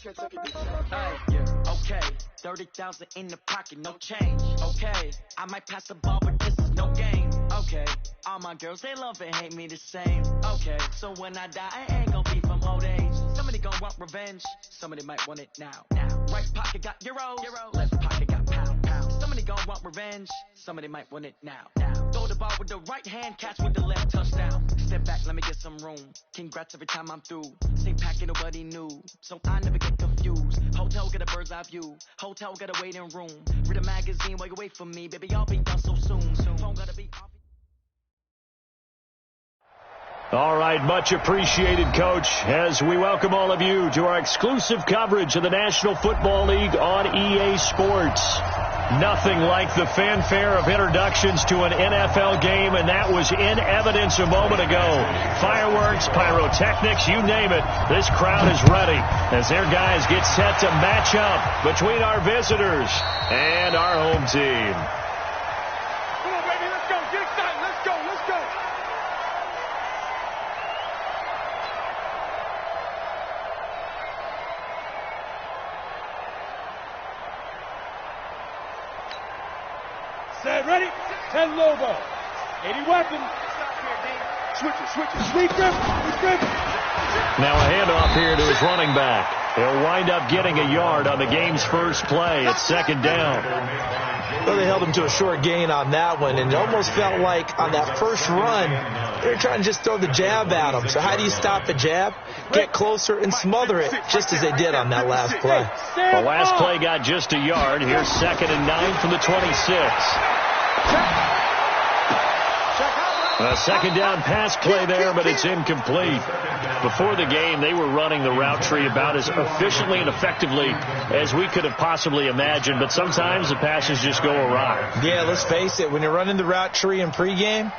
Hey, yeah, okay. 30,000 in the pocket, no change. Okay, I might pass the ball, but this is no game. Okay, all my girls, they love and hate me the same. Okay, so when I die, I ain't gonna be from old age. Somebody gonna want revenge, somebody might want it now. Right pocket got euros, left pocket got pound. Somebody gonna want revenge, somebody might want it now. Throw the ball with the right hand, catch with the left, touchdown. Step back, let me get some room. Congrats every time I'm through. Same packet, nobody knew, so I never get confused. Hotel get a bird's eye view, hotel got a waiting room. Read a magazine while you wait for me, baby, I'll be done so soon. Phone gotta be off. All right, much appreciated, Coach, as we welcome all of you to our exclusive coverage of the National Football League on EA Sports. Nothing like the fanfare of introductions to an NFL game, and that was in evidence a moment ago. Fireworks, pyrotechnics, you name it. This crowd is ready as their guys get set to match up between our visitors and our home team. Come on, baby, let's go. Get excited. Let's go. Let's go. Set, ready? 10 Lobo. 80 weapon. Switch it. Sweep grip. Now a handoff here to his running back. He'll wind up getting a yard on the game's first play. It's second down. Well, they held him to a short gain on that one, and it almost felt like on that first run, they were trying to just throw the jab at him. So how do you stop a jab? Get closer and smother it, just as they did on that last play. The last play got just a yard. Here's 2nd and 9 from the 26. A second down pass play there, but it's incomplete. Before the game, they were running the route tree about as efficiently and effectively as we could have possibly imagined, but sometimes the passes just go awry. Yeah, let's face it, when you're running the route tree in pregame,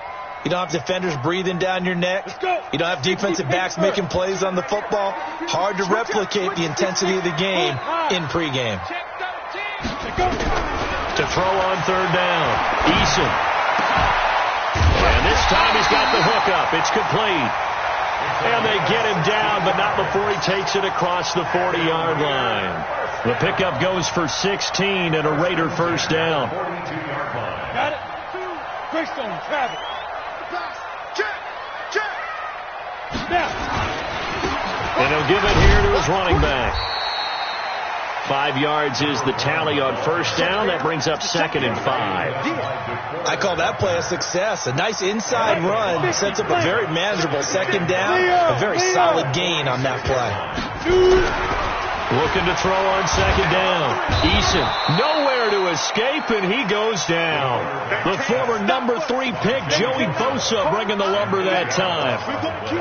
you don't have defenders breathing down your neck. You don't have defensive backs making plays on the football. Hard to replicate the intensity of the game in pregame. To throw on 3rd down, Eason. And this time he's got the hook up. It's complete. And they get him down, but not before he takes it across the 40-yard line. The pickup goes for 16 and a Raider first down. Got it. Greystone, Travis. And he'll give it here to his running back. 5 yards is the tally on first down. That brings up 2nd and 5. I call that play a success. A nice inside run sets up a very manageable second down. A very solid gain on that play. Looking to throw on 2nd down. Eason nowhere to escape, and he goes down. The former number 3 pick, Joey Bosa, bringing the lumber that time.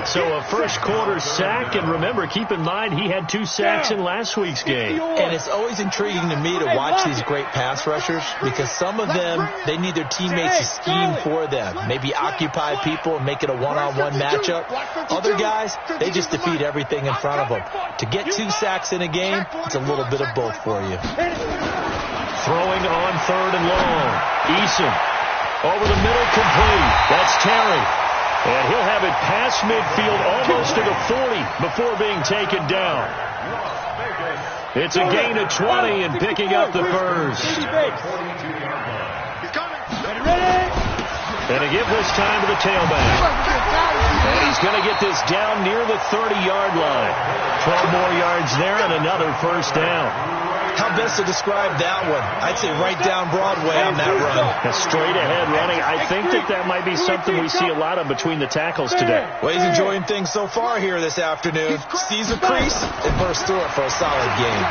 So a first quarter sack, and remember, keep in mind, he had 2 sacks in last week's game. And it's always intriguing to me to watch these great pass rushers because some of them, they need their teammates to scheme for them. Maybe occupy people and make it a one-on-one matchup. Other guys, they just defeat everything in front of them. To get 2 sacks in a game, it's a little bit of both for you. Throwing on 3rd and long. Eason over the middle, complete. That's Terry. And he'll have it past midfield almost to the 40 before being taken down. It's a gain of 20 and picking up the first. And a give this time to the tailback. And he's going to get this down near the 30-yard line. 12 more yards there and another first down. How best to describe that one? I'd say right down Broadway on that run. A straight-ahead running. I think that might be something we see a lot of between the tackles today. Well, he's enjoying things so far here this afternoon. Sees a crease and bursts through it for a solid game.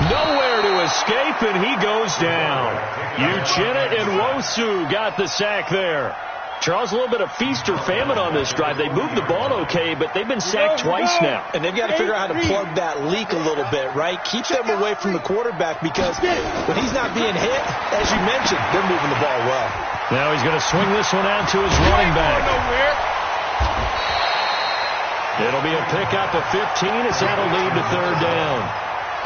Nowhere to escape, and he goes down. Uchenna and Nwosu got the sack there. Charles, a little bit of feast or famine on this drive. They moved the ball okay, but they've been sacked twice now. And they've got to figure out how to plug that leak a little bit, right? Keep them away from the quarterback because when he's not being hit, as you mentioned, they're moving the ball well. Now he's going to swing this one out to his running back. It'll be a pickup of 15 as that'll lead to 3rd down.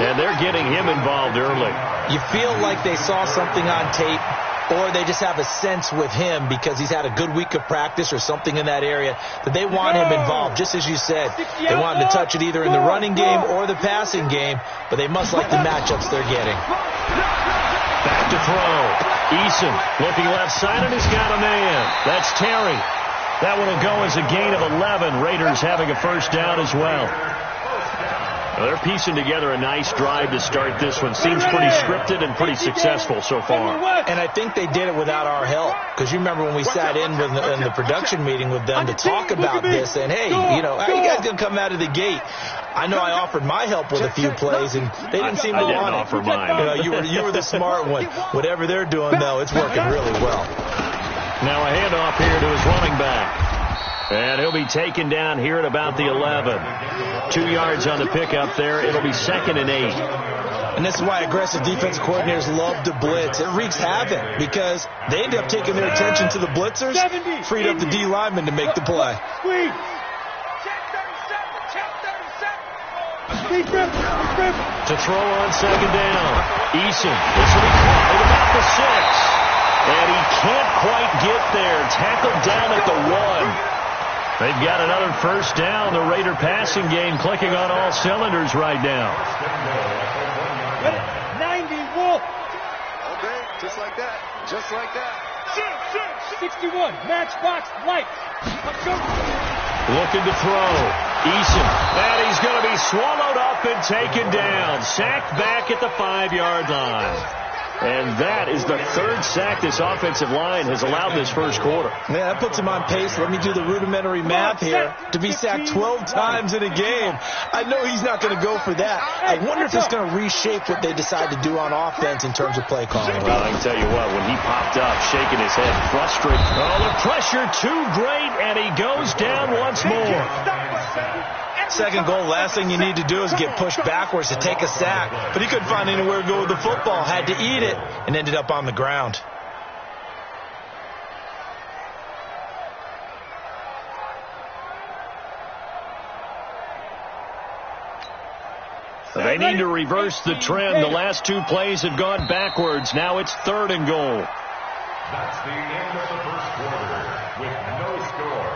And they're getting him involved early. You feel like they saw something on tape or they just have a sense with him because he's had a good week of practice or something in that area that they want him involved. Just as you said, they want him to touch it either in the running game or the passing game, but they must like the matchups they're getting. Back to throw. Eason looking left side, and he's got a man. That's Terry. That one will go as a gain of 11. Raiders having a first down as well. They're piecing together a nice drive to start this one. Seems pretty scripted and pretty successful so far. And I think they did it without our help. Because you remember when we sat in the production meeting with them to talk about this, and hey, you know, how are you guys going to come out of the gate? I know I offered my help with a few plays, and they didn't seem to want it. I didn't offer mine. You know, you were the smart one. Whatever they're doing, though, it's working really well. Now a handoff here to his running back. And he'll be taken down here at about the 11. 2 yards on the pickup there. It'll be 2nd and 8. And this is why aggressive defensive coordinators love to blitz. It wreaks havoc because they end up taking their attention to the blitzers, freed up the D lineman to make the play. To throw on 2nd down. Eason. This will be caught at about the 6. And he can't quite get there. Tackled down at the 1. They've got another first down. The Raider passing game clicking on all cylinders right now. 90 Wolf. Okay, just like that. Just like that. 61 Matchbox Lights. Looking to throw. Eason. And he's going to be swallowed up and taken down. Sacked back at the 5-yard line. And that is the 3rd sack this offensive line has allowed this first quarter. Yeah, that puts him on pace. Let me do the rudimentary math here. To be sacked 12 times in a game, I know he's not going to go for that. I wonder if it's going to reshape what they decide to do on offense in terms of play calling. Well, I can tell you what, when he popped up, shaking his head, frustrated. Oh, the pressure too great, and he goes down once more. Second goal, last thing you need to do is get pushed backwards to take a sack. But he couldn't find anywhere to go with the football, had to eat it, and ended up on the ground. They need to reverse the trend. The last 2 plays have gone backwards. Now it's 3rd and goal. That's the end of the first quarter with no score.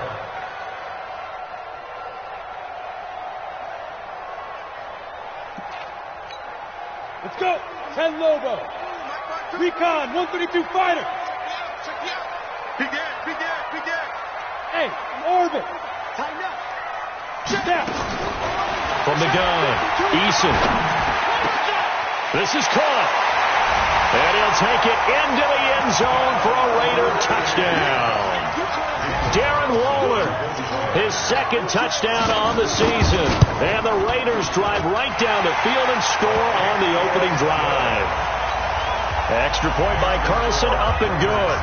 Let's go. 10 Lobo. Recon, 132 fighter. Begin. Hey, orbit. Tighten up. Step. From the gun, Eason. This is caught. And he'll take it into the end zone for a Raider touchdown. Darren Waller, his 2nd touchdown on the season. And the Raiders drive right down the field and score on the opening drive. Extra point by Carlson, up and good.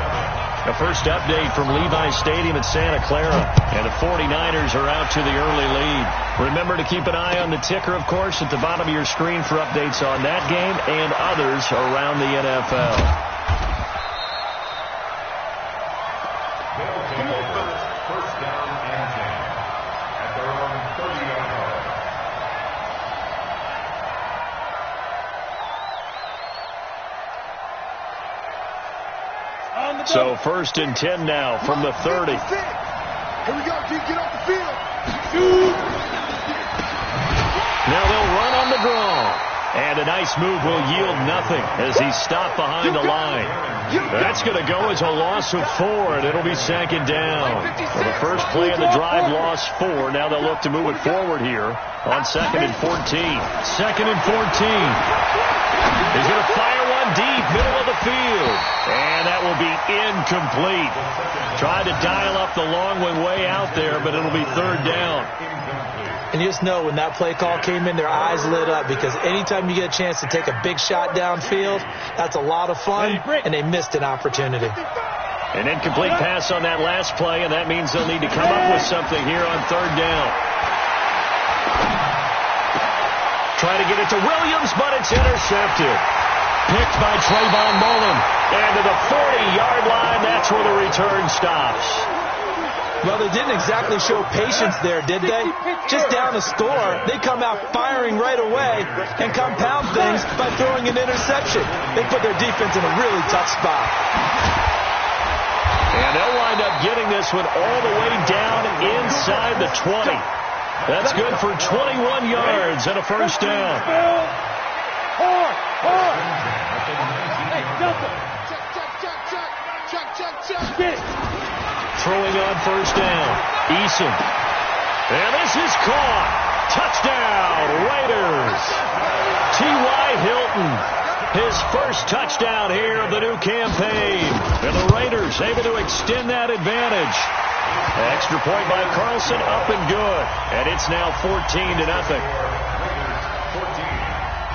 The first update from Levi Stadium at Santa Clara. And the 49ers are out to the early lead. Remember to keep an eye on the ticker, of course, at the bottom of your screen for updates on that game and others around the NFL. First down and 10 at their own 30-yard line. So 1st and 10 now from the 30. Here we go, G. Get off the field. Now they'll run on the draw. And a nice move will yield nothing as he's stopped behind the line. That's going to go as a loss of 4, and it'll be 2nd down. Well, the first play of the drive lost 4. Now they'll look to move it forward here on 2nd and 14. 2nd and 14. He's going to fire one deep, middle of the field. And that will be incomplete. Tried to dial up the long one way out there, but it'll be 3rd down. And you just know when that play call came in, their eyes lit up because anytime you get a chance to take a big shot downfield, that's a lot of fun, and they missed an opportunity. An incomplete pass on that last play, and that means they'll need to come up with something here on 3rd down. Try to get it to Williams, but it's intercepted. Picked by Trayvon Mullen. And to the 40-yard line, that's where the return stops. Well, they didn't exactly show patience there, did they? Just down a score, they come out firing right away and compound things by throwing an interception. They put their defense in a really tough spot. And they'll wind up getting this one all the way down inside the 20. That's good for 21 yards and a first down. Throwing on first down. Eason. And this is caught. Touchdown, Raiders. T.Y. Hilton. His first touchdown here of the new campaign. And the Raiders able to extend that advantage. Extra point by Carlson, up and good. And it's now 14-0.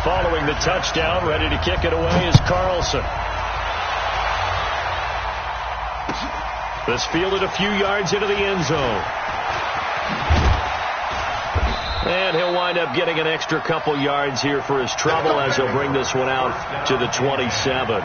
Following the touchdown, ready to kick it away is Carlson. This fielded a few yards into the end zone. And he'll wind up getting an extra couple yards here for his trouble as he'll bring this one out to the 27.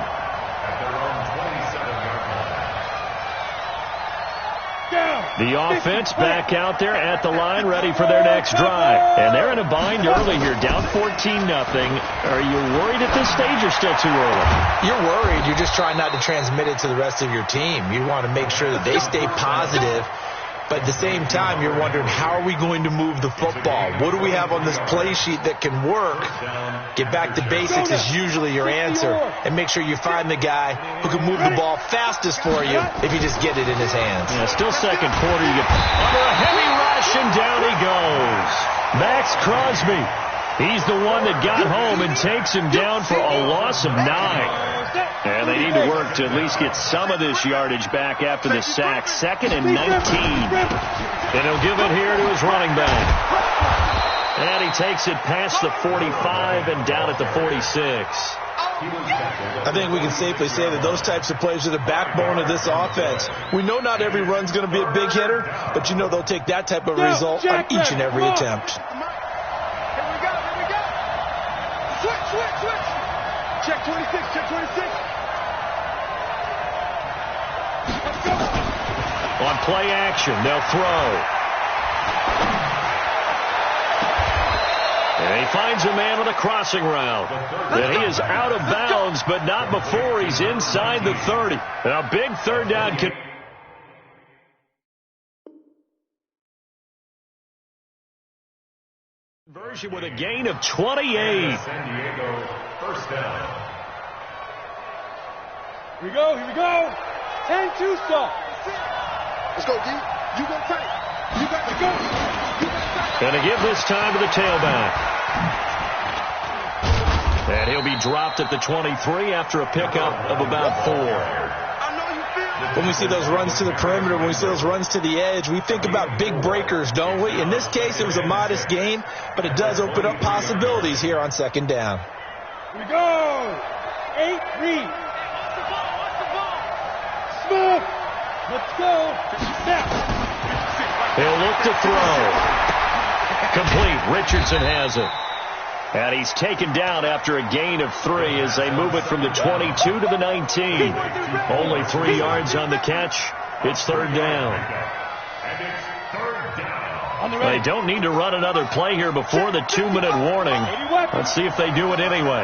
The offense back out there at the line, ready for their next drive. And they're in a bind early here, down 14-0. Are you worried at this stage or still too early? You're worried. You're just trying not to transmit it to the rest of your team. You want to make sure that they stay positive. But at the same time, you're wondering, how are we going to move the football? What do we have on this play sheet that can work? Get back to basics is usually your answer. And make sure you find the guy who can move the ball fastest for you if you just get it in his hands. Yeah, still second quarter. You get under a heavy rush, and down he goes. Max Crosby. He's the one that got home and takes him down for a loss of 9. And they need to work to at least get some of this yardage back after the sack. 2nd and 19. And he'll give it here to his running back. And he takes it past the 45 and down at the 46. I think we can safely say that those types of plays are the backbone of this offense. We know not every run's going to be a big hitter, but you know they'll take that type of result on each and every attempt. Switch. Check 26, check 26. Let's go. On play action, they'll throw. And he finds a man with a crossing route. And he is out of bounds, but not before he's inside the 30. And a big third down. Conversion with a gain of 28. San Diego, first down. Here we go. 10-2 stop. Let's go, D. You go tight. You got to go. And to give this time to the tailback. And he'll be dropped at the 23 after a pickup of about 4. When we see those runs to the perimeter, when we see those runs to the edge, we think about big breakers, don't we? In this case, it was a modest gain, but it does open up possibilities here on second down. Here we go. 8-3. Smith. Let's go. Snap. He'll look to throw. Complete. Richardson has it. And he's taken down after a gain of 3 as they move it from the 22 to the 19. Only 3 yards on the catch. It's third down. And it's third down. They don't need to run another play here before the 2-minute warning. Let's see if they do it anyway.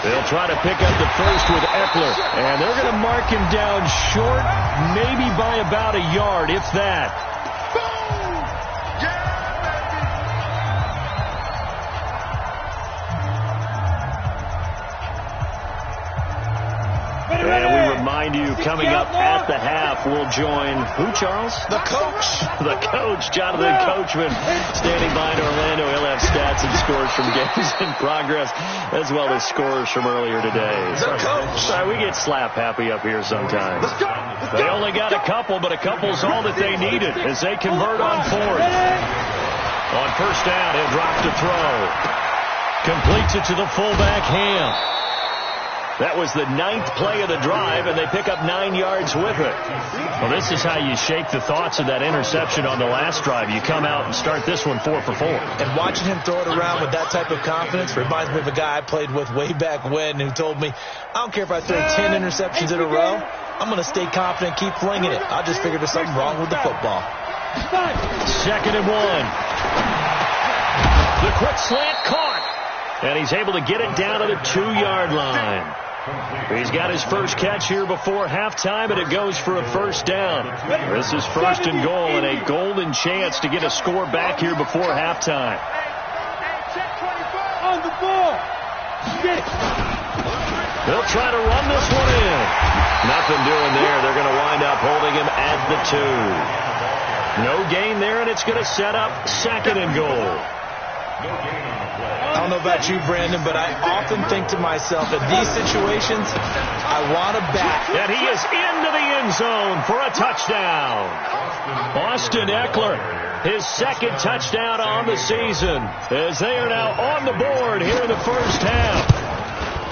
They'll try to pick up the first with Eckler. And they're going to mark him down short, maybe by about a yard, if that. And we remind you, coming up at the half, we'll join who, Charles? The coach. The coach, Jonathan Coachman, standing by in Orlando. He'll have stats and scores from games in progress, as well as scores from earlier today. The coach. Sorry, we get slap happy up here sometimes. They only got a couple, but a couple's all that they needed as they convert on 4th. On first down, he'll drop to throw. Completes it to the fullback, Ham. That was the 9th play of the drive, and they pick up 9 yards with it. Well, this is how you shake the thoughts of that interception on the last drive. You come out and start this one 4 for 4. And watching him throw it around with that type of confidence reminds me of a guy I played with way back when who told me, I don't care if I throw 10 interceptions in a row, I'm going to stay confident, keep flinging it. I just figured there's something wrong with the football. 2nd and 1. The quick slant caught. And he's able to get it down to the 2-yard line. He's got his first catch here before halftime, and it goes for a first down. This is 1st and goal, and a golden chance to get a score back here before halftime. On the ball. They'll try to run this one in. Nothing doing there. They're going to wind up holding him at the 2. No gain there, and it's going to set up 2nd and goal. I don't know about you, Brandon, but I often think to myself, in these situations, I want to back. And he is into the end zone for a touchdown. Austin Eckler, his 2nd touchdown on the season, as they are now on the board here in the first half.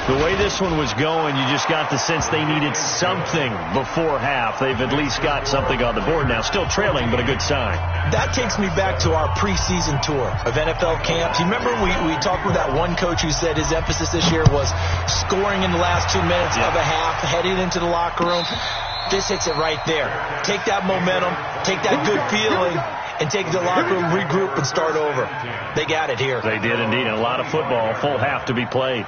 The way this one was going, you just got the sense they needed something before half. They've at least got something on the board now. Still trailing, but a good sign. That takes me back to our preseason tour of NFL camps. You remember we talked with that one coach who said his emphasis this year was scoring in the last 2 minutes of a half, heading into the locker room. This hits it right there. Take that momentum, take that good feeling, and take the locker room, regroup, and start over. They got it here. They did indeed. A lot of football, full half to be played.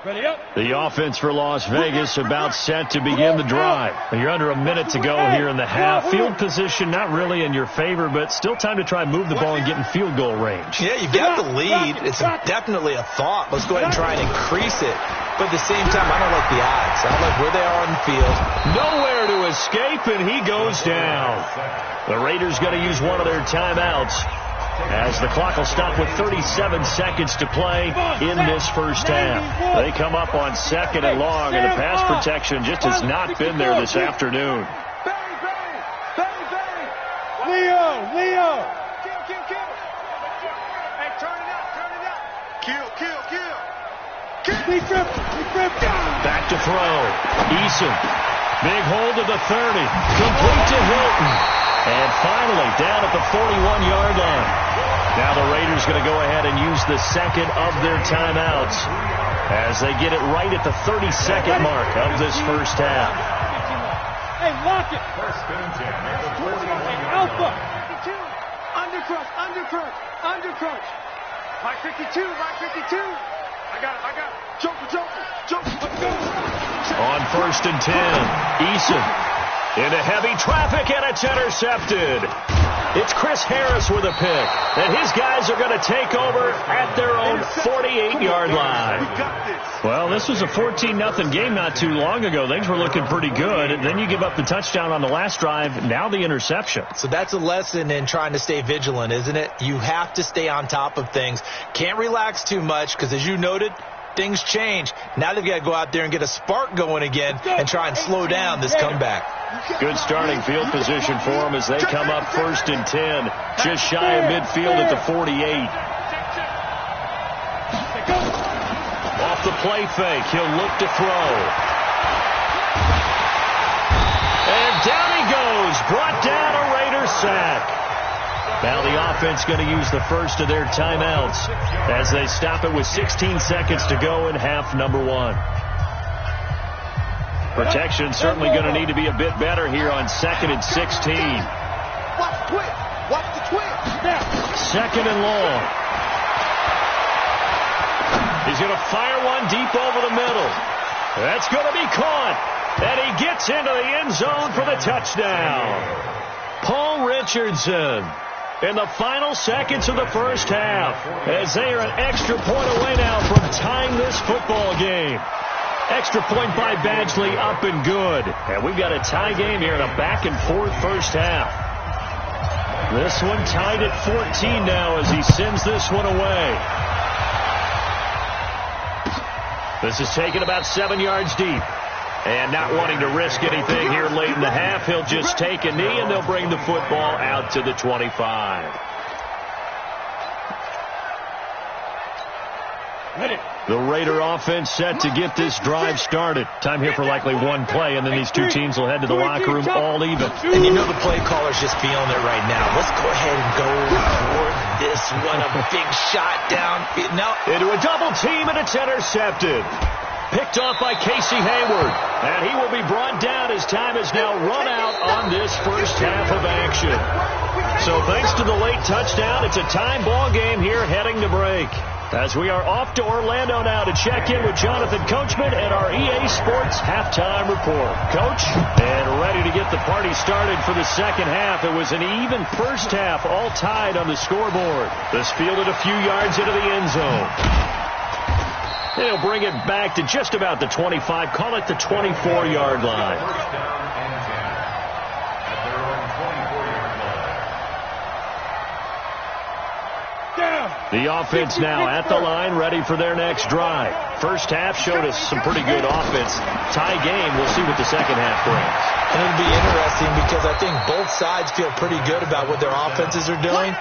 Ready up. The offense for Las Vegas about set to begin the drive. You're under a minute to go here in the half. Field position not really in your favor, but still time to try and move the ball and get in field goal range. Yeah, you've got the lead. It's definitely a thought. Let's go ahead and try and increase it. But at the same time, I don't like the odds. I don't like where they are on the field. Nowhere to escape, and he goes down. The Raiders going to use one of their timeouts, as the clock will stop with 37 seconds to play in this first half. They come up on 2nd and long, and the pass protection just has not been there this afternoon. Leo. Hey, turn it up. Kill. Back to throw. Eason. Big hold of the 30. Complete to Hilton. And finally, down at the 41-yard line. Now the Raiders going to go ahead and use the 2nd of their timeouts as they get it right at the 32nd mark of this first half. Hey, lock it. 1st and 10 at the 41-yard Alpha. line. Undercrunch. My 52. I got it. Joker. Let's go. On 1st and 10, Eason into heavy traffic, and it's intercepted. It's Chris Harris with a pick, and his guys are going to take over at their own 48-yard line. Well, this was a 14-0 game not too long ago. Things were looking pretty good, and then you give up the touchdown on the last drive, now the interception. So that's a lesson in trying to stay vigilant, isn't it? You have to stay on top of things. Can't relax too much because, as you noted, things change. Now they've got to go out there and get a spark going again and try and slow down this comeback. Good starting field position for them as they come up 1st and 10, just shy of midfield at the 48. Off the play fake, he'll look to throw. And down he goes, brought down a Raider sack. Now the offense going to use the first of their timeouts as they stop it with 16 seconds to go in half number 1. Protection certainly going to need to be a bit better here on 2nd and 16. Watch the twist. 2nd and long. He's going to fire one deep over the middle. That's going to be caught. And he gets into the end zone for the touchdown. Paul Richardson in the final seconds of the first half, as they are an extra point away now from tying this football game. Extra point by Badgley, up and good. And we've got a tie game here in a back-and-forth first half. This one tied at 14 now as he sends this one away. This is taken about 7 yards deep. And not wanting to risk anything here late in the half, he'll just take a knee, and they'll bring the football out to the 25. The Raider offense set to get this drive started. Time here for likely one play, and then these two teams will head to the locker room all even. And you know the play caller's just feeling it right now. Let's go ahead and go for this one. A big shot down. No. Into a double team, and it's intercepted. Picked off by Casey Hayward. And he will be brought down as time is now run out on this first half of action. So thanks to the late touchdown, it's a time ball game here heading to break. As we are off to Orlando now to check in with Jonathan Coachman and our EA Sports halftime report. Coach, and ready to get the party started for the second half. It was an even first half, all tied on the scoreboard. This fielded a few yards into the end zone. And he'll bring it back to just about the 25, call it the 24-yard line. The offense now at the line, ready for their next drive. First half showed us some pretty good offense. Tie game, we'll see what the second half brings. And it'll be interesting because I think both sides feel pretty good about what their offenses are doing.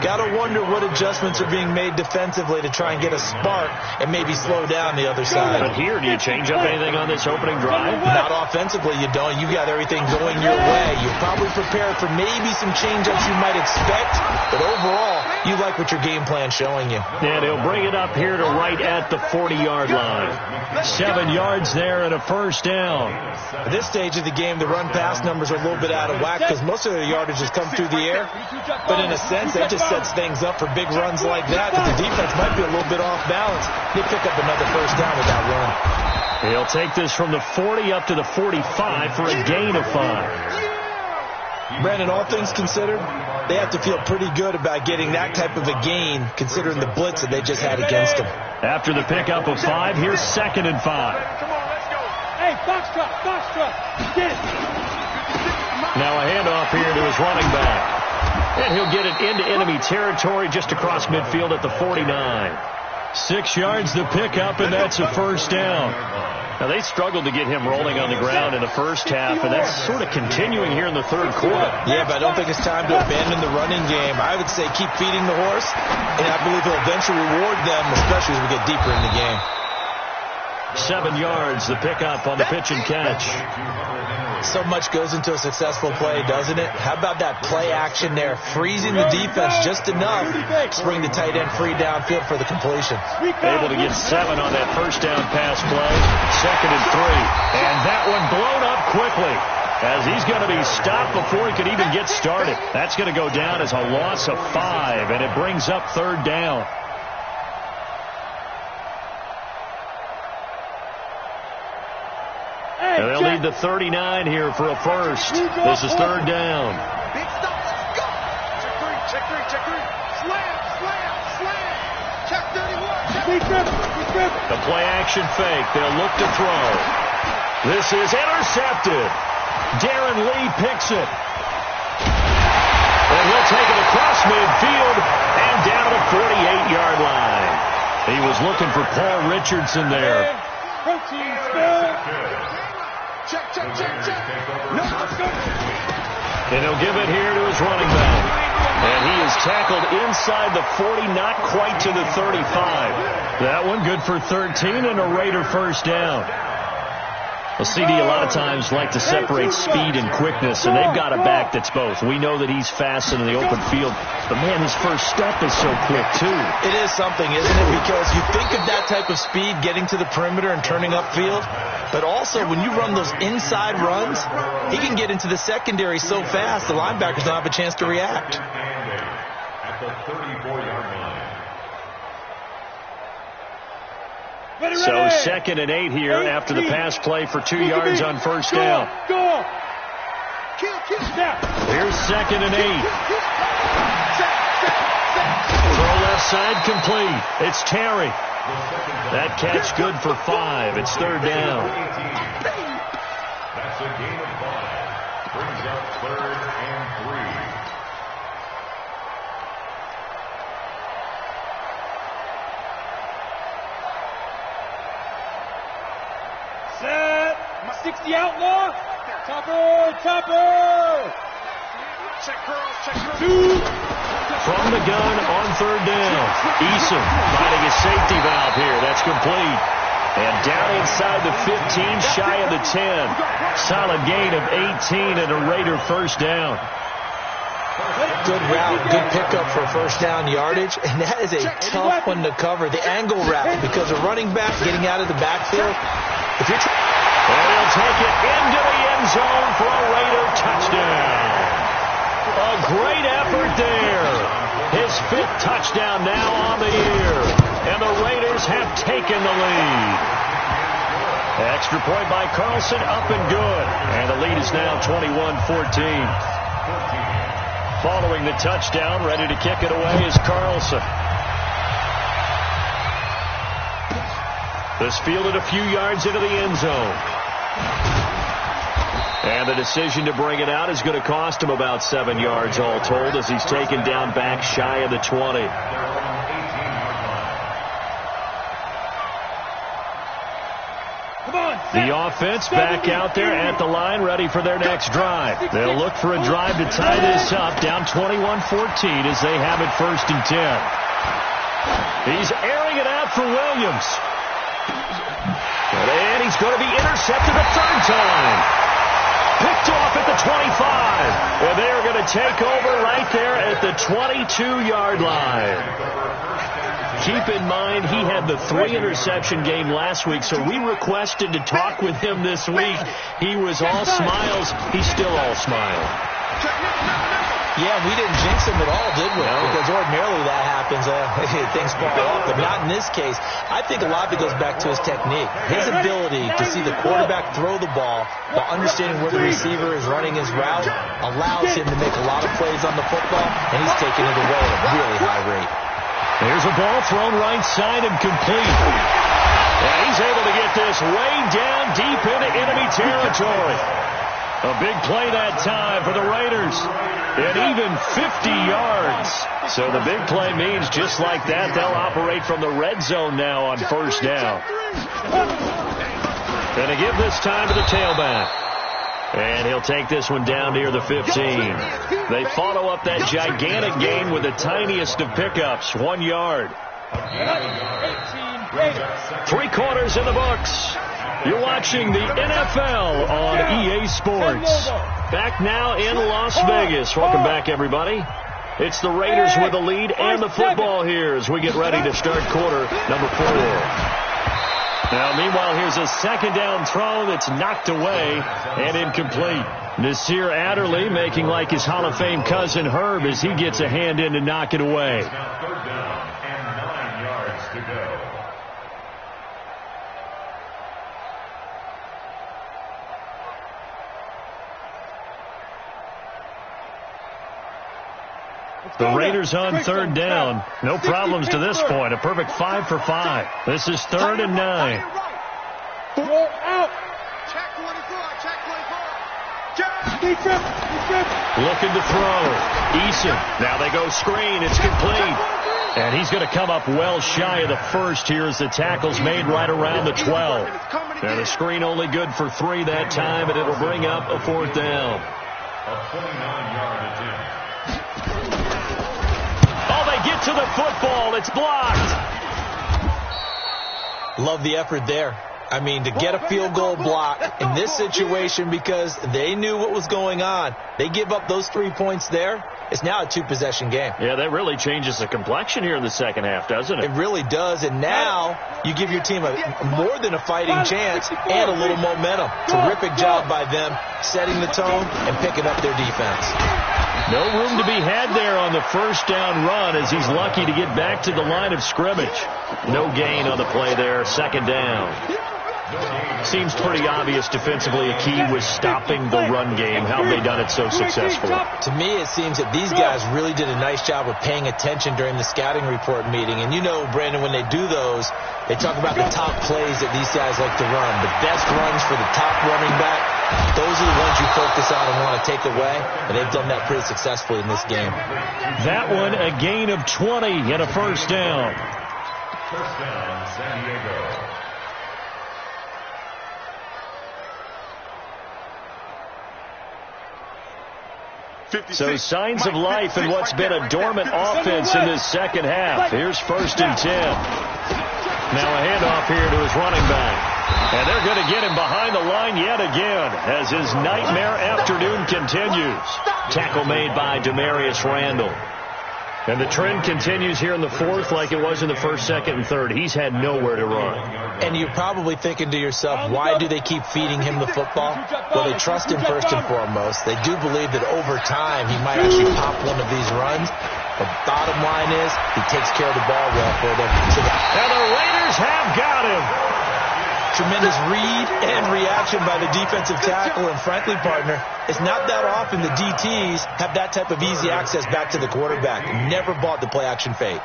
Got to wonder what adjustments are being made defensively to try and get a spark and maybe slow down the other side. But here, do you change up anything on this opening drive? Not offensively, you don't. You got everything going your way. You're probably prepared for maybe some change-ups you might expect, but overall, you like what your game plan's showing you. And he'll bring it up here to right at the 40-yard line. 7 yards there and a first down. At this stage of the game, the run-pass numbers are a little bit out of whack because most of their yardage has come through the air. But in a sense, that just sets things up for big runs like that. But the defense might be a little bit off balance. They pick up another first down with that run. He'll take this from the 40 up to the 45 for a gain of 5. Brandon, all things considered, they have to feel pretty good about getting that type of a gain considering the blitz that they just had against them. After the pickup of 5, here's 2nd and 5. Hey, box truck. Get it. Now a handoff here to his running back. And he'll get it into enemy territory just across midfield at the 49. 6 yards the pickup, and that's a first down. Now, they struggled to get him rolling on the ground in the first half, and that's sort of continuing here in the third quarter. Yeah, but I don't think it's time to abandon the running game. I would say keep feeding the horse, and I believe he'll eventually reward them, especially as we get deeper in the game. 7 yards, the pickup on the pitch and catch. So much goes into a successful play, doesn't it? How about that play action there, freezing the defense just enough to bring the tight end free downfield for the completion. Able to get 7 on that first down pass play. 2nd and 3. And that one blown up quickly as he's going to be stopped before he could even get started. That's going to go down as a loss of 5, and it brings up 3rd down. And they'll need the 39 here for a first. This is 3rd down. Big stop. Let's go. Check three. Slam. Check 31. The play action fake. They'll look to throw. This is intercepted. Darren Lee picks it. And he'll take it across midfield and down to the 48-yard line. He was looking for Paul Richardson there. Protein spill. Check. No, let's go. And he'll give it here to his running back. And he is tackled inside the 40, not quite to the 35. That one good for 13 and a Raider first down. Well, CD a lot of times like to separate speed and quickness, and they've got a back that's both. We know that he's fast in the open field, but, man, his first step is so quick, too. It is something, isn't it? Because you think of that type of speed getting to the perimeter and turning upfield, but also when you run those inside runs, he can get into the secondary so fast the linebackers don't have a chance to react. At the 34-yard line. So 2nd and 8 here after the pass play for 2 yards on first down. Go. Here's 2nd and 8. Throw left side complete. It's Terry. That catch good for 5. It's 3rd down. That's a gain of 5. Brings up 3rd and 3. 60 outlaw. Topper. Check girls. Two. From the gun on third down. Eason finding a safety valve here. That's complete. And down inside the 15, shy of the 10. Solid gain of 18 and a Raider first down. Good route, good pickup for first down yardage, and that is a tough one to cover. The angle route, because a running back getting out of the backfield. And he'll take it into the end zone for a Raider touchdown. A great effort there. His 5th touchdown now on the year, and the Raiders have taken the lead. Extra point by Carlson, up and good, and the lead is now 21-14. Following the touchdown, ready to kick it away is Carlson. This fielded a few yards into the end zone. And the decision to bring it out is going to cost him about 7 yards all told, as he's taken down back shy of the 20. The offense back out there at the line, ready for their next drive. They'll look for a drive to tie this up, down 21-14 as they have it 1st and 10. He's airing it out for Williams. And he's going to be intercepted a 3rd time. Picked off at the 25. And they're going to take over right there at the 22-yard line. Keep in mind, he had the 3-interception game last week, so we requested to talk with him this week. He was all smiles. He's still all smile. Yeah, we didn't jinx him at all, did we? No. Because ordinarily that happens. Things fall off, but not in this case. I think a lot of it goes back to his technique. His ability to see the quarterback throw the ball while understanding where the receiver is running his route allows him to make a lot of plays on the football, and he's taking it away at a really high rate. There's a ball thrown right side and complete. And he's able to get this way down deep into enemy territory. A big play that time for the Raiders. And even 50 yards. So the big play means just like that, they'll operate from the red zone now on 1st down. And to give this time to the tailback. And he'll take this one down near the 15. They follow up that gigantic gain with the tiniest of pickups, 1 yard. 3 quarters in the books. You're watching the NFL on EA Sports. Back now in Las Vegas. Welcome back, everybody. It's the Raiders with the lead and the football here as we get ready to start quarter number 4. Now, meanwhile, here's a 2nd down throw that's knocked away and incomplete. Nasir Adderley making like his Hall of Fame cousin Herb as he gets a hand in to knock it away. 3rd down and 9 yards to go. The Raiders on 3rd down. No problems to this point. A perfect 5 for 5. This is 3rd and 9. Go out. Check 24. Looking to throw. Eason. Now they go screen. It's complete. And he's going to come up well shy of the 1st here as the tackle's made right around the 12. And the screen only good for 3 that time, and it'll bring up a 4th down. A 29-yard attempt. Get to the football. It's blocked. Love the effort there. I mean, to get a field goal block in this situation because they knew what was going on. They give up those 3 points there. It's now a 2-possession game. Yeah, that really changes the complexion here in the second half, doesn't it? It really does. And now you give your team more than a fighting chance and a little momentum. Terrific job by them setting the tone and picking up their defense. No room to be had there on the 1st down run as he's lucky to get back to the line of scrimmage. No gain on the play there, 2nd down. Seems pretty obvious defensively a key was stopping the run game. How have they done it so successfully? To me, it seems that these guys really did a nice job of paying attention during the scouting report meeting. And you know, Brandon, when they do those, they talk about the top plays that these guys like to run. The best runs for the top running back, those are the ones you focus on and want to take away. And they've done that pretty successfully in this game. That one, a gain of 20 and a 1st down. 1st down, San Diego. So signs of life in what's been a dormant offense in this second half. Here's 1st and 10. Now a handoff here to his running back. And they're going to get him behind the line yet again as his nightmare afternoon continues. Tackle made by Demarius Randall. And the trend continues here in the 4th like it was in the 1st, 2nd, and 3rd. He's had nowhere to run. And you're probably thinking to yourself, why do they keep feeding him the football? Well, they trust him first and foremost. They do believe that over time he might actually pop one of these runs. The bottom line is he takes care of the ball well for them. And the Raiders have got him. Tremendous read and reaction by the defensive tackle. And frankly, partner, it's not that often the DTs have that type of easy access back to the quarterback. Never bought the play-action fake.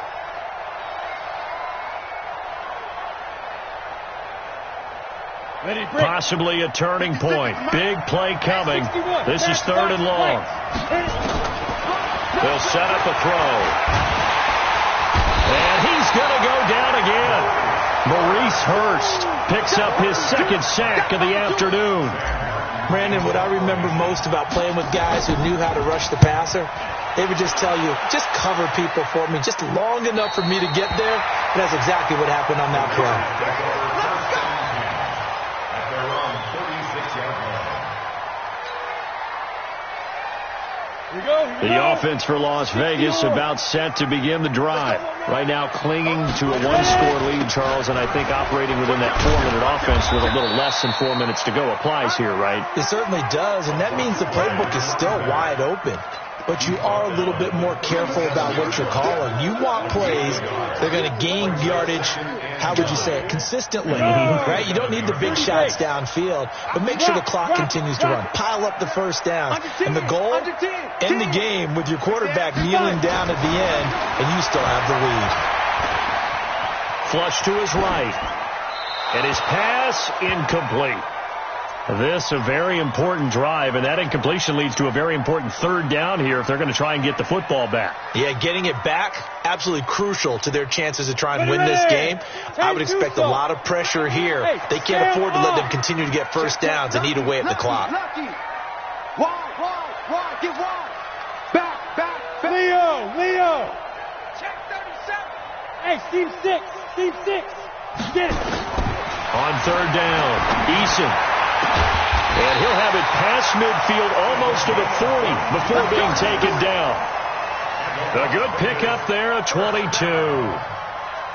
Possibly a turning point. Big play coming. This is 3rd and long. They'll set up a throw. And he's going to go down again. Maurice Hurst picks up his 2nd sack of the afternoon. Brandon, what I remember most about playing with guys who knew how to rush the passer, they would just tell you, just cover people for me, just long enough for me to get there. And that's exactly what happened on that play. The offense for Las Vegas about set to begin the drive. Right now clinging to a 1-score lead, Charles, and I think operating within that 4-minute offense with a little less than 4 minutes to go applies here, right? It certainly does, and that means the playbook is still wide open. But you are a little bit more careful about what you're calling. You want plays that are going to gain yardage, how would you say it, consistently, right? You don't need the big shots downfield, but make sure the clock continues to run. Pile up the first down. And the goal, end the game with your quarterback kneeling down at the end, and you still have the lead. Flush to his right. And his pass incomplete. This a very important drive, and that incompletion leads to a very important 3rd down here if they're going to try and get the football back. Yeah, getting it back, absolutely crucial to their chances to try and win this game. I would expect a lot of pressure here. They can't afford to let them continue to get first downs and eat away at the clock. Wide, get wide. Back. Leo. Check 37. Hey, Team 6. Get it. On 3rd down, Eason. And he'll have it past midfield almost to the 40 before being taken down. A good pickup there at 22.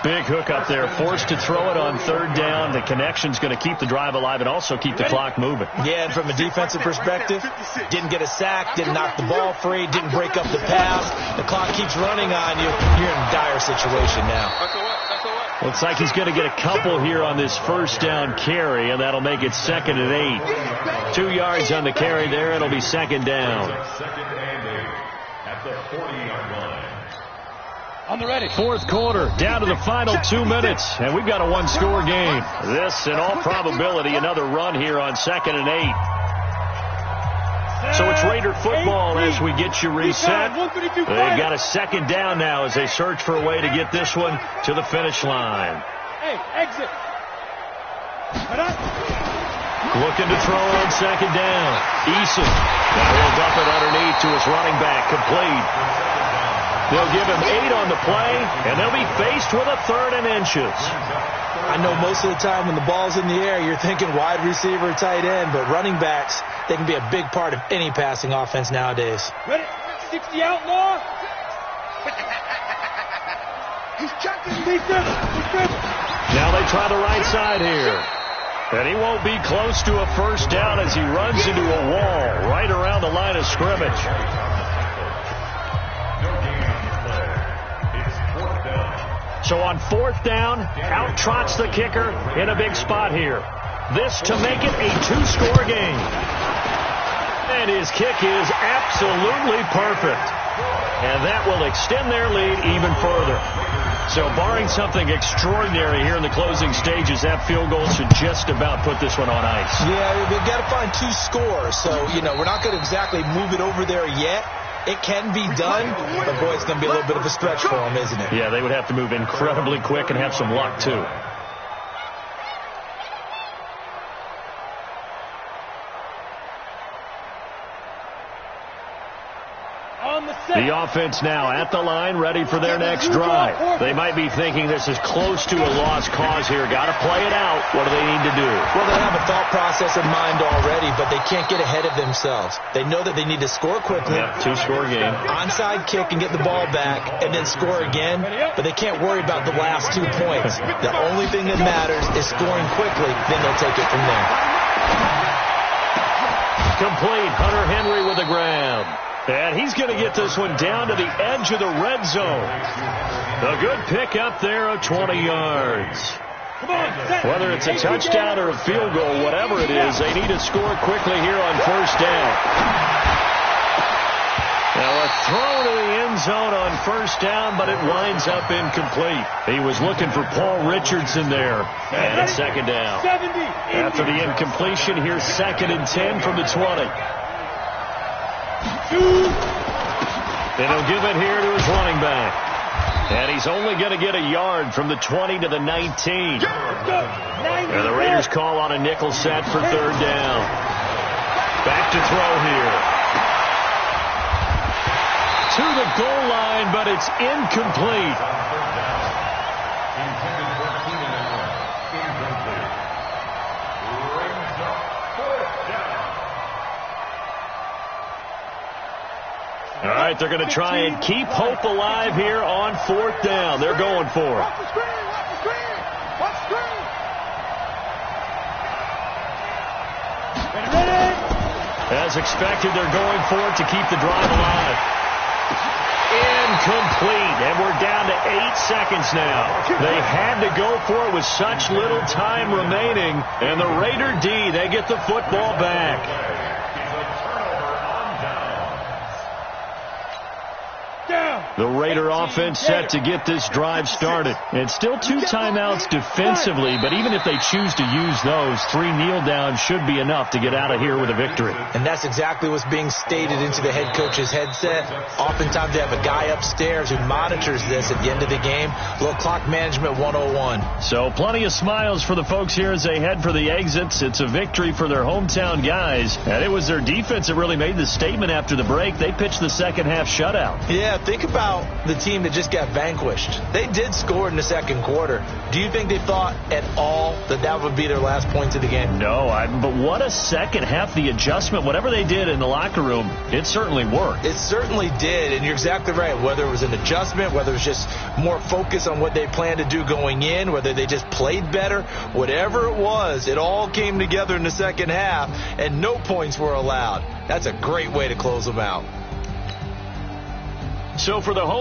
Big hook up there, forced to throw it on 3rd down. The connection's going to keep the drive alive and also keep the clock moving. Yeah, and from a defensive perspective, didn't get a sack, didn't knock the ball free, didn't break up the pass. The clock keeps running on you. You're in a dire situation now. Looks like he's going to get a couple here on this 1st down carry, and that'll make it 2nd and 8. 2 yards on the carry there. It'll be 2nd down. At the 40-yard line. On the ready. 4th quarter, down to the final 2 minutes, and we've got a 1-score game. This, in all probability, another run here on 2nd and 8. So it's Raider football as we get you reset. They've got a 2nd down now as they search for a way to get this one to the finish line. Hey, exit. Looking to throw on 2nd down. Eason. Now he'll dump it underneath to his running back. Complete. They'll give him 8 on the play, and they'll be faced with a 3rd and inches. I know most of the time when the ball's in the air, you're thinking wide receiver, tight end, but running backs, they can be a big part of any passing offense nowadays. Ready? 60 outlaw. He's checking. Now they try the right side here. And he won't be close to a 1st down as he runs into a wall right around the line of scrimmage. So on 4th down, out trots the kicker in a big spot here. This to make it a 2-score game. And his kick is absolutely perfect. And that will extend their lead even further. So barring something extraordinary here in the closing stages, that field goal should just about put this one on ice. Yeah, they've got to find 2 scores. So, we're not going to exactly move it over there yet. It can be done, but boy, it's going to be a little bit of a stretch for them, isn't it? Yeah, they would have to move incredibly quick and have some luck, too. The offense now at the line, ready for their next drive. They might be thinking this is close to a lost cause here. Got to play it out. What do they need to do? Well, they have a thought process in mind already, but they can't get ahead of themselves. They know that they need to score quickly. Yep, two-score game. Onside kick and get the ball back and then score again, but they can't worry about the last 2 points. The only thing that matters is scoring quickly, then they'll take it from there. Complete. Hunter Henry with the grab. And he's going to get this one down to the edge of the red zone. A good pick up there of 20 yards. Whether it's a touchdown or a field goal, whatever it is, they need to score quickly here on first down. Now a throw to the end zone on first down, but it winds up incomplete. He was looking for Paul Richardson there. And it's second down. After the incompletion, here's 2nd and 10 from the 20. And he'll give it here to his running back. And he's only going to get a yard from the 20 to the 19. And the Raiders call on a nickel set for 3rd down. Back to throw here. To the goal line, but it's incomplete. All right, they're going to try and keep hope alive here on 4th down. They're going for it. Watch the screen! Watch the screen! Watch the screen! As expected, they're going for it to keep the drive alive. Incomplete, and we're down to 8 seconds now. They had to go for it with such little time remaining, and the Raider D, they get the football back. The Raider offense set to get this drive started. It's still 2 timeouts defensively, but even if they choose to use those, 3 kneel downs should be enough to get out of here with a victory. And that's exactly what's being stated into the head coach's headset. Oftentimes they have a guy upstairs who monitors this at the end of the game. Little clock management 101. So plenty of smiles for the folks here as they head for the exits. It's a victory for their hometown guys. And it was their defense that really made the statement after the break. They pitched the second half shutout. Yeah, think about the team that just got vanquished. They did score in the second quarter. Do you think they thought at all that that would be their last points of the game? No, but what a second half. The adjustment, whatever they did in the locker room, it certainly worked. It certainly did, and you're exactly right. Whether it was an adjustment, whether it was just more focus on what they planned to do going in, whether they just played better, whatever it was, it all came together in the second half, and no points were allowed. That's a great way to close them out. So for the home